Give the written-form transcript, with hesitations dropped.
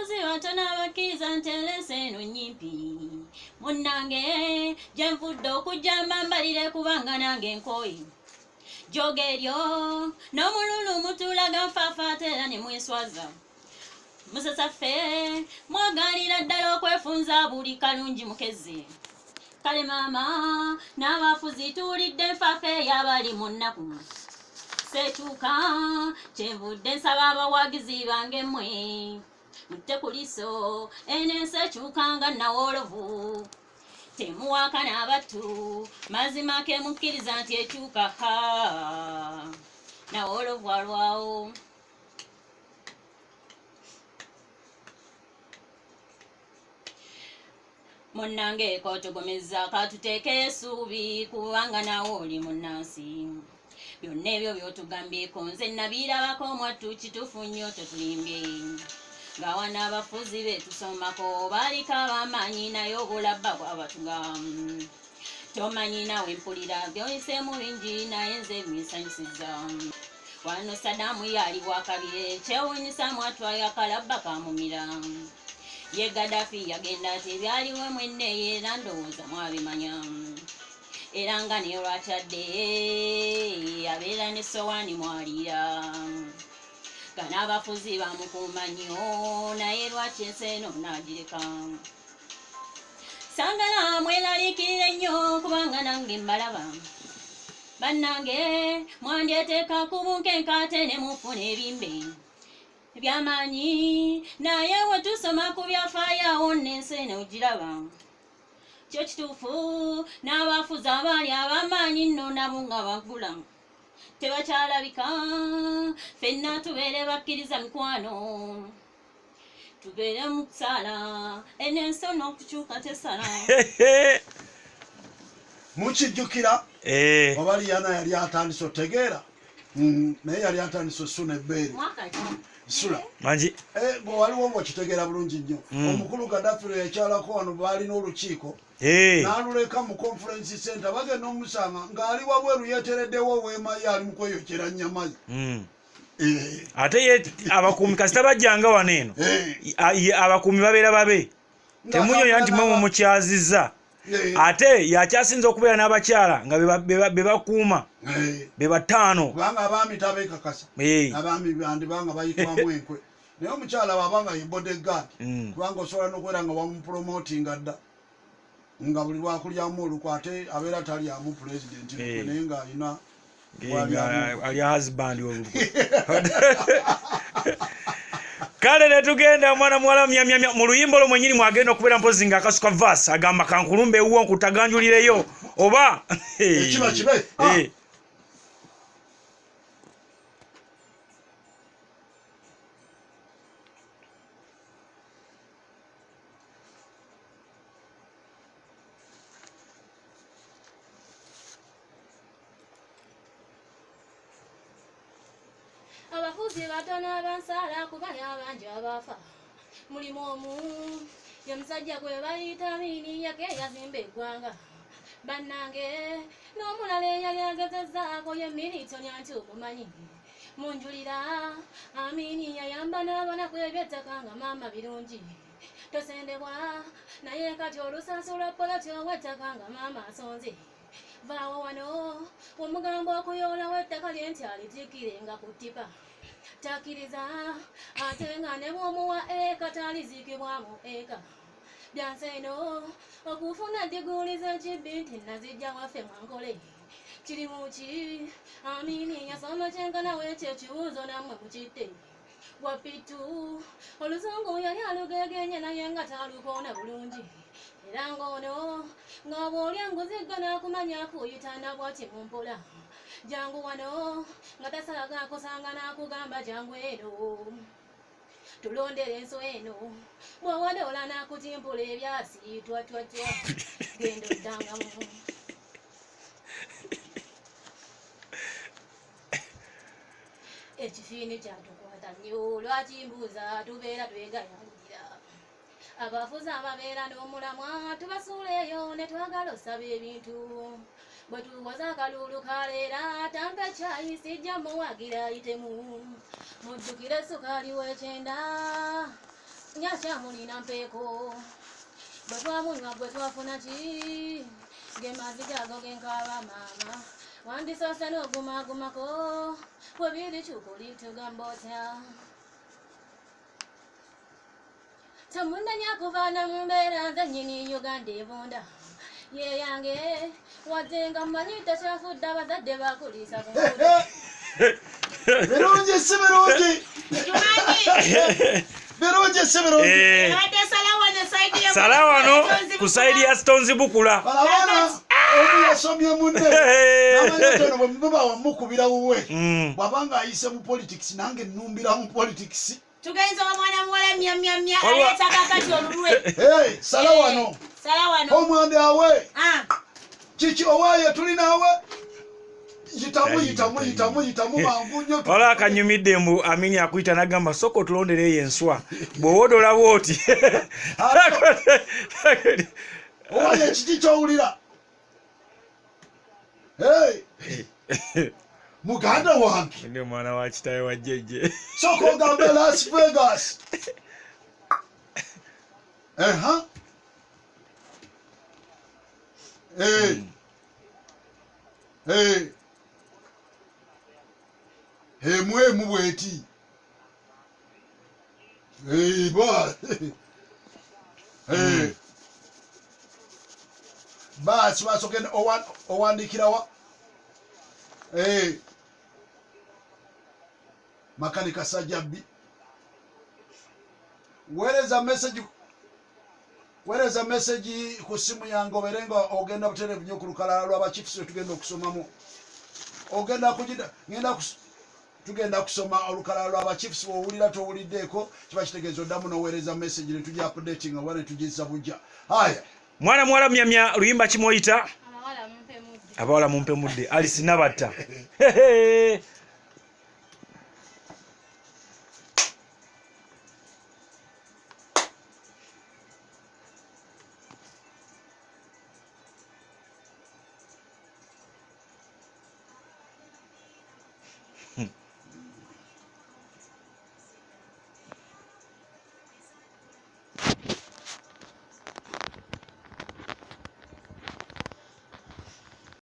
abafuzi batono abakkiriza nterese eno nnyimpi munnange gye nvudde okujjamba mbalire kubanga nange nkooye joga eryo n'omululu mutulaga nfaafaata era ne mweswaza musasaffe mwagalira ddala okwefunza buli kalungi mukeze kale maama n'abafuzi tuwulidde enfaafa ey'abali mu nnaku seetuuka kyenvudde nsaba abawagizi bange mmwe mutte ku liiso enensi ekyukanga nawoolovu temuwaakana abattu mazima ke mukkiriza nti ekyuka nawoolovu alwawo munnange kotugomeza katuteeke essuubi kubanga nawe oli munnansi byonna ebyo byotugambyeko nze nabirabako mwattu kituufu nnyo totulimbye ng'awana abafuzi be tusomako baaliko ab'amaanyi naye obulabba bwabatuga tomanyi nawe mpulira byoyiseemu bingi naye nze binsanyusiza wano Saddam yali bwakabire kyewuunyisa mwatwayo akalabba kamumira ye Gaddafi yagenda ati ebyaliwe mwenna era ndowooza mwabimanya era nga ne lwatadde abeera ne sowaani mwaliira gana abafuzi bamukuuma nnyo naye lwaki ensi eno naagireka sangala mweraliikirire nnyo kubanga nange mbalaba bannange mwandyeteeka ku bunkenkaate ne mufuna ebimbe ebyamaanyi naye we tusoma ku byafaayo n'ensi eno ogiraba kyo kituufu n'abafuzi abaali ab'amaanyi nno nabo nga bagula tebakyalabika ffenna tubeere bakkiriza mikwano tubeere mu kusala enensi n'okukyuka tesala mukijjukira oba liyana yali atandise otegeera naye yali atandise osuna ebbeere sula manji bwe waliwo ng'okitegeera bulungi nnyo omukulu Gaddafi lwe yakyalako wano baalina olukiiko n'aluleka mu conference center bagenda omusanga ng'ali wabweru yeetereddewo weema ye ali mu kweyokera nnyama ye ate abakuumi kasita bajjanga wano eno abakuumi babeera babe temunyonya nti mwe mukyazizza ate yakyasinza okubeera n'abakyala nga be bakuuma be bataano kubanga abaami tabeekakasa abaami bandibanga bayitwamu enkwe naye omukyala wabanga ye bodyguard kubanga osobola n'okubeera nga wamupromotinga dda nga buli lwakulyamu olukwe ate abeera talyamu pulezidenti naye ng'alina ali husband olukwe kale netugenda mwana muwala myamyamya mu luyimba olwo mwenyini mwagenda okubeera mpozi nga akasuka vaasi agamba kankulumba ewuwo nkutaganjulireyo oba ekiba kibe abafuzi batono abansala kubanga abangi abafa mulimu omu ye musajja gwe bayita Amini yake yazimba eggwanga bannange n'omulala eyali agezezzaako ye Milton anti omumanyi munjulira Amini yayamba n'abanaku eby'ettaka nga maama birungi tosendebwa naye kati olusansu lwa poloti ow'ettaka nga maama asonze vaawo wano omugambo okuyoola w'ettaka lye nti alitiikire nga ku ttipa takkiriza ate nga ne bw'omuwa eka taliziikibwamu eka byansi eno okufuna diguli z'ekibbi nti nazijja waffe mwankole kirimu ki Amini yasoma kyenkana w'ekyo ekibuuzo nammwe mukitte wappitu oluzungu yali alugegenye naye nga talukoona bulungi era ng'ono nga bw'olya enguzi n'akumanya kuyitana bw'ati mu mpola jangu wano nga tasalaga kusanga n'akugamba jangu eno tulondera enso eno bw'awadoola n'akutimpula ebyasi twatwatwa genda oddangamu ekifiini kyatukwata nnyo lwaki mbuuza tubeera twegayalira abafuzi ababeera n'omulamwa tubasuuleeyo ne twagala osaba ebintu bwe tuwoza akalulu kaleera tampa ekyayi sijja muwagira ayitemu mujjukire sukaali w'ekyenda nyasya mulina mpeeko bwe twamunywa gwe twafuna ki gemazi gago genkaba maama wandisoose n'ogumagumako bwe biri kyukuli tugamba otya temunenya kubaana mu mbeera nze nnyini Uganda ebunda ye yange wadde nga mmanyi tekyafudde abazadde bakuliisa ku birungi si birungi birungi si birungi sala wano ku saidi ya Stones Bukula balabana omu yasomye munne n'amanyotono bwe muba wamukubira wuwe bw'abanga ayise mu politics nange nnumbira mu politics tugenza omwana muwala myamyamya aleeta kakati olulwe sala wano omwande awe kiki owaaye tuli naawe yitamu mangu nnyo wala akanyumidde mbu Amini akuyita n'agamba soko tulondereyo enswa bw'owodola bw'oti owaaye kiki kyowulira muganda wange ndi omwana wa kitawe wa jjejje soko ogambe Las Vegas mwemu bweti basi basoke owandikirawa makanika Sajjabbi wereza message ku simu yange oberenga ogenda buterevu nnyo ku lukalala lw'abachiefs tugenda okusomamu tugenda kusoma olukalala lw'abachiefs bw'owulira towuliddeeko kiba kitegeeza oddamu n'oweereza message ne tujja updating oba ne tugizza bujja haya mwana muwala myamya luyimba kimoyita abawala mumpe mudde Alice Nabatta